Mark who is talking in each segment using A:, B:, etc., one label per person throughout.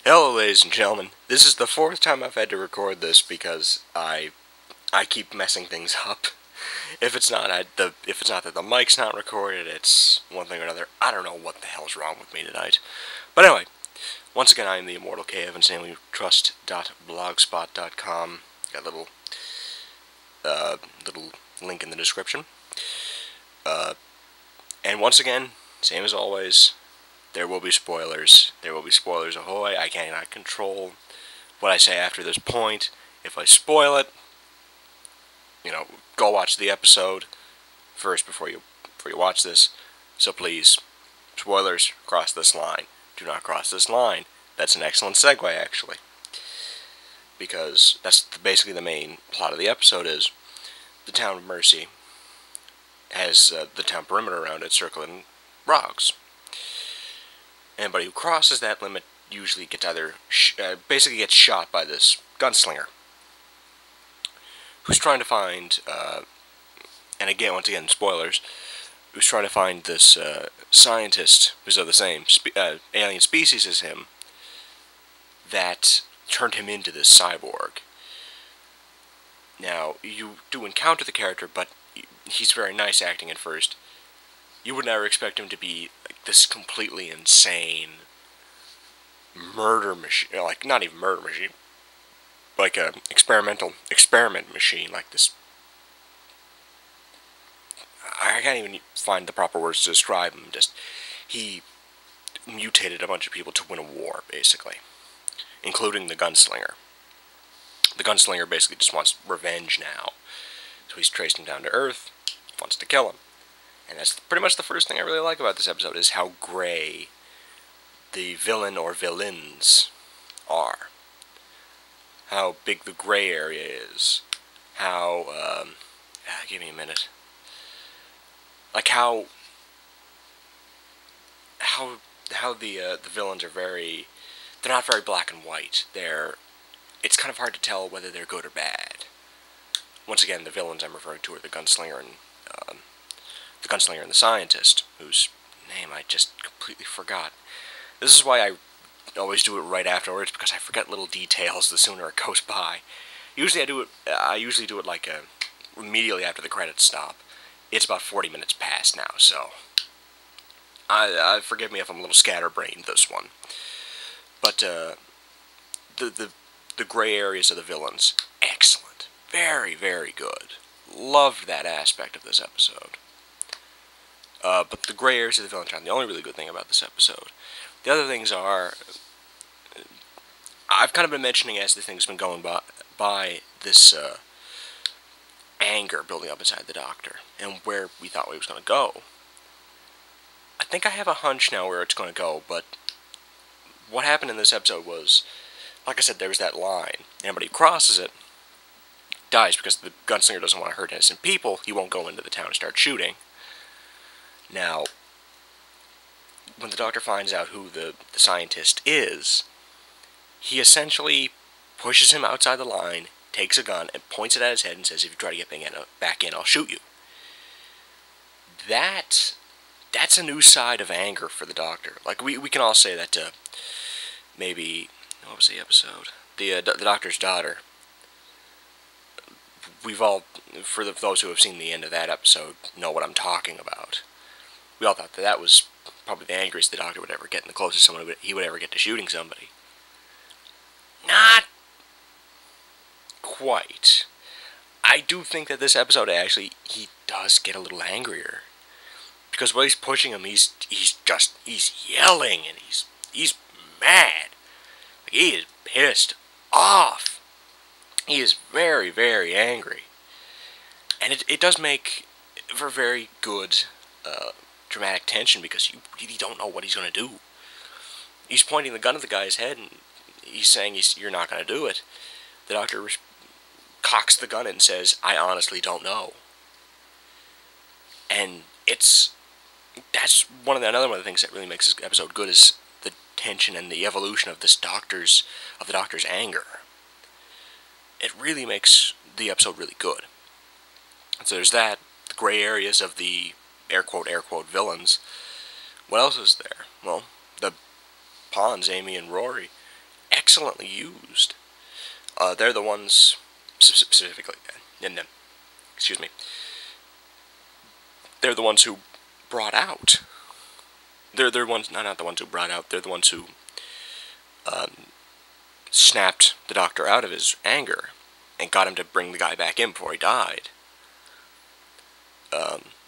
A: Hello, ladies and gentlemen. This is the fourth time I've had to record this because I keep messing things up. If it's not that the mic's not recorded, it's one thing or another. I don't know what the hell's wrong with me tonight. But anyway, once again, I am the Immortal Cave and SamelyTrust.blogspot.com. Got a little link in the description. And once again, same as always, there will be spoilers. There will be spoilers ahoy. I cannot control what I say after this point. If I spoil it, go watch the episode first before you watch this. So please, spoilers, cross this line. Do not cross this line. That's an excellent segue, actually. Because that's basically the main plot of the episode is the town of Mercy has the town perimeter around it circling rocks. Anybody who crosses that limit usually gets basically gets shot by this gunslinger who's trying to find, and again, once again, spoilers, who's trying to find this scientist who's of the same alien species as him that turned him into this cyborg. Now, you do encounter the character, but he's very nice acting at first. You would never expect him to be like this completely insane murder machine, like not even murder machine, like a experiment machine, like this. I can't even find the proper words to describe him. Just he mutated a bunch of people to win a war, basically, including the gunslinger. The gunslinger basically just wants revenge now, so he's traced him down to Earth, wants to kill him. And that's pretty much the first thing I really like about this episode, is how gray the villain or villains are. How big the gray area is. How, give me a minute. Like how the villains are they're not very black and white. It's kind of hard to tell whether they're good or bad. Once again, the villains I'm referring to are the gunslinger and the scientist, whose name I just completely forgot. This is why I always do it right afterwards, because I forget little details the sooner it goes by. Usually I usually do it like immediately after the credits stop. It's about 40 minutes past now, so forgive me if I'm a little scatterbrained this one. But the gray areas of the villains, excellent, very, very good. Loved that aspect of this episode. But the gray areas of the villains aren't the only really good thing about this episode. The other things are, I've kind of been mentioning as the thing's been going by this anger building up inside the Doctor, and where we thought we was going to go. I think I have a hunch now where it's going to go, but what happened in this episode was, like I said, there was that line. Anybody who crosses it dies, because the gunslinger doesn't want to hurt innocent people. He won't go into the town and start shooting. Now, when the Doctor finds out who the scientist is, he essentially pushes him outside the line, takes a gun, and points it at his head and says, if you try to get back in, I'll shoot you. That's a new side of anger for the Doctor. Like, we can all say that maybe, what was the episode? The Doctor's daughter. We've all, for those who have seen the end of that episode, know what I'm talking about. We all thought that was probably the angriest the Doctor would ever get, and the closest he would ever get to shooting somebody. Not quite. I do think that this episode actually, he does get a little angrier. Because while he's pushing him, he's yelling, and he's mad. Like, he is pissed off. He is very, very angry. And it does make for very good dramatic tension, because you really don't know what he's going to do. He's pointing the gun at the guy's head, and he's saying you're not going to do it. The Doctor cocks the gun and says, I honestly don't know. And that's another one of the things that really makes this episode good, is the tension and the evolution of the Doctor's anger. It really makes the episode really good. And so there's that, the gray areas of the air quote villains. What else is there? Well, the pawns, Amy and Rory, excellently used. They're the ones, specifically, excuse me, they're the ones who brought out. They're ones, not the ones who brought out. They're the ones who snapped the Doctor out of his anger and got him to bring the guy back in before he died.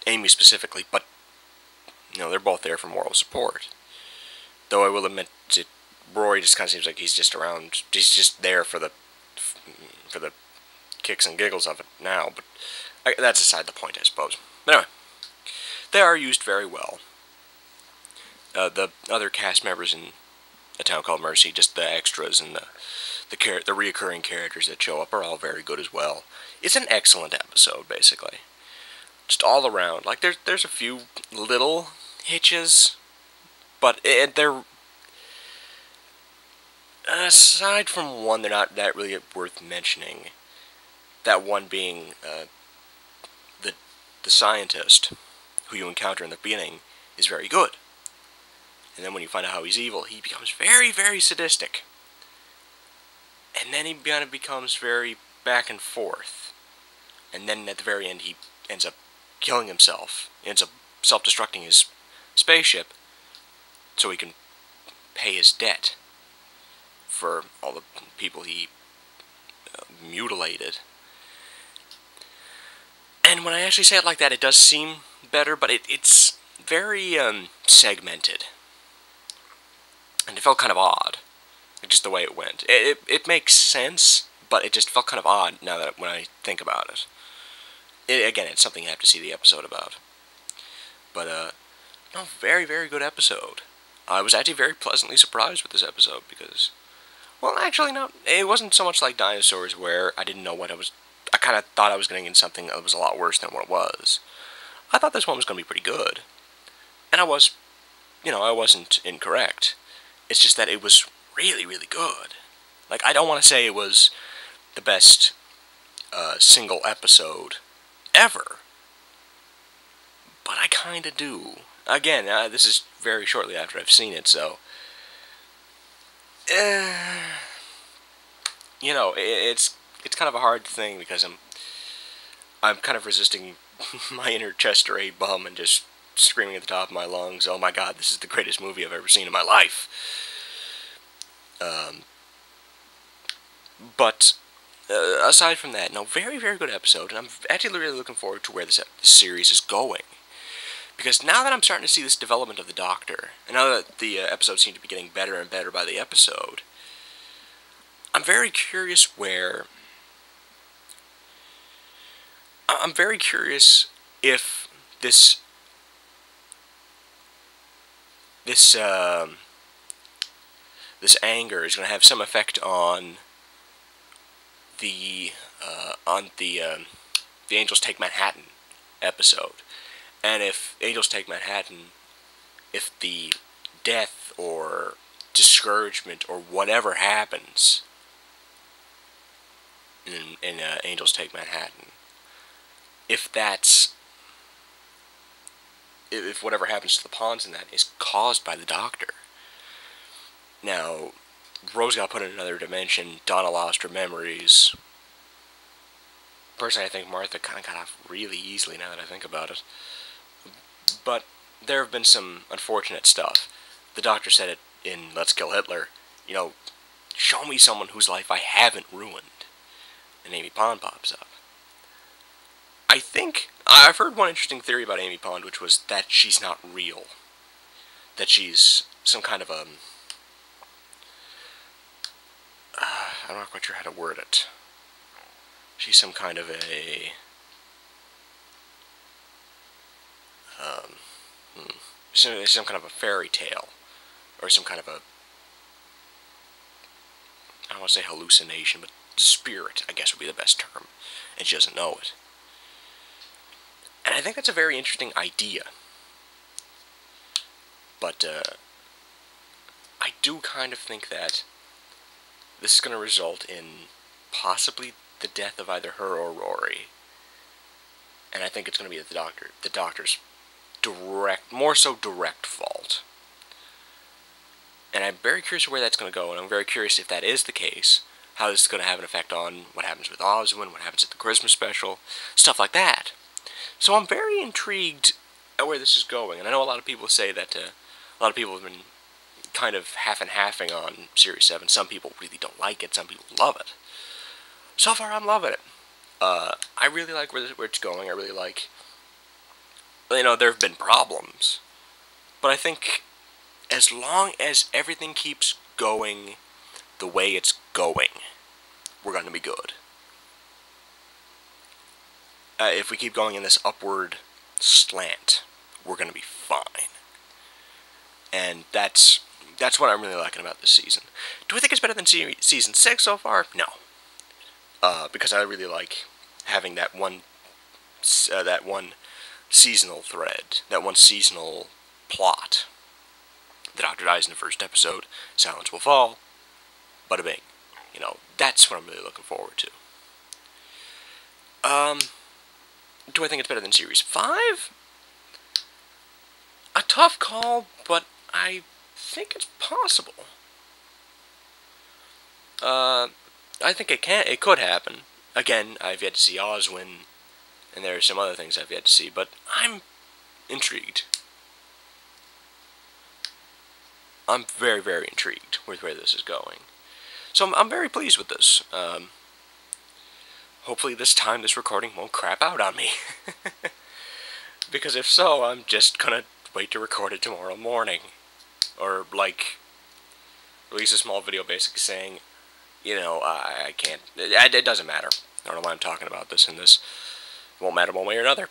A: Amy specifically, but they're both there for moral support. Though I will admit, Roy just kind of seems like he's just around. He's just there for the kicks and giggles of it now. But that's aside the point, I suppose. But anyway, they are used very well. The other cast members in A Town Called Mercy, just the extras and the reoccurring characters that show up, are all very good as well. It's an excellent episode, basically. Just all around. Like, there's a few little hitches, but they're, aside from one, they're not that really worth mentioning. That one being the scientist who you encounter in the beginning is very good. And then when you find out how he's evil, he becomes very, very sadistic. And then he kind of becomes very back and forth. And then at the very end, he ends up killing himself. He ends up self-destructing his spaceship so he can pay his debt for all the people he mutilated. And when I actually say it like that, it does seem better, but it's very segmented. And it felt kind of odd, just the way it went. It makes sense, but it just felt kind of odd now that when I think about it. Again, it's something you have to see the episode about. But, no, very, very good episode. I was actually very pleasantly surprised with this episode because, well, actually, no, it wasn't so much like Dinosaurs where I didn't know what I kind of thought I was going to get something that was a lot worse than what it was. I thought this one was going to be pretty good. And I wasn't incorrect. It's just that it was really, really good. Like, I don't want to say it was the best single episode ever, but I kind of do. Again, this is very shortly after I've seen it, so it's kind of a hard thing because I'm kind of resisting my inner Chester A. bum and just screaming at the top of my lungs, "Oh my God, this is the greatest movie I've ever seen in my life." But aside from that, no, very, very good episode, and I'm actually really looking forward to where this series is going. Because now that I'm starting to see this development of the Doctor, and now that the episodes seem to be getting better and better by the episode, I'm very curious if this anger is going to have some effect on the Angels Take Manhattan episode. And if Angels Take Manhattan, if the death or discouragement or whatever happens in Angels Take Manhattan, if whatever happens to the pawns in that is caused by the Doctor. Now, Rose got put in another dimension, Donna lost her memories. Personally, I think Martha kind of got off really easily now that I think about it. But there have been some unfortunate stuff. The Doctor said it in Let's Kill Hitler, show me someone whose life I haven't ruined. And Amy Pond pops up. I think, I've heard one interesting theory about Amy Pond, which was that she's not real. That she's some kind of I'm not quite sure how to word it. She's some kind of some kind of a fairy tale, or some kind of I don't want to say hallucination, but spirit, I guess would be the best term, and she doesn't know it. And I think that's a very interesting idea. But, I do kind of think that this is going to result in possibly the death of either her or Rory. And I think it's going to be the Doctor's more so direct fault. And I'm very curious where that's going to go, and I'm very curious if that is the case, how this is going to have an effect on what happens with Oswin, what happens at the Christmas special, stuff like that. So I'm very intrigued at where this is going, and I know a lot of people say that a lot of people have been kind of half and halving on Series 7. Some people really don't like it, some people love it. So far, I'm loving it. I really like where it's going. I really like, there have been problems, but I think as long as everything keeps going the way it's going, we're going to be good. If we keep going in this upward slant, we're going to be fine. And that's what I'm really liking about this season. Do I think it's better than season 6 so far? No. Because I really like having that one seasonal thread, that one seasonal plot. The Doctor dies in the first episode, Silence will fall, bada bing. That's what I'm really looking forward to. Do I think it's better than Series 5? A tough call, but I think it's possible. I think it could happen. Again, I've yet to see Oswin, and there are some other things I've yet to see, but I'm intrigued. I'm very, very intrigued with where this is going. So I'm very pleased with this. Hopefully this time this recording won't crap out on me. Because if so, I'm just gonna wait to record it tomorrow morning. Or, release a small video basically saying, I can't. It doesn't matter. I don't know why I'm talking about this, and this won't matter one way or another.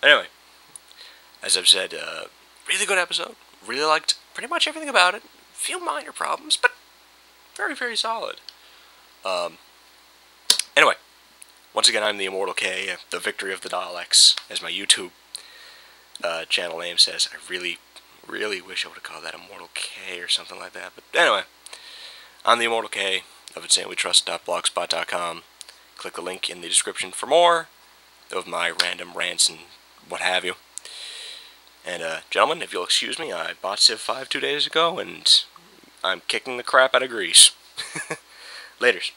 A: Anyway, as I've said, really good episode. Really liked pretty much everything about it. Few minor problems, but very, very solid. Anyway, once again, I'm the Immortal K, the Victory of the Daleks, as my YouTube channel name says. I really, really wish I would have called that Immortal K or something like that. But anyway, I'm the Immortal K of InsanelyTrust.blogspot.com. Click the link in the description for more of my random rants and what have you. And, gentlemen, if you'll excuse me, I bought Civ 5 2 days ago, and I'm kicking the crap out of Greece. Laters.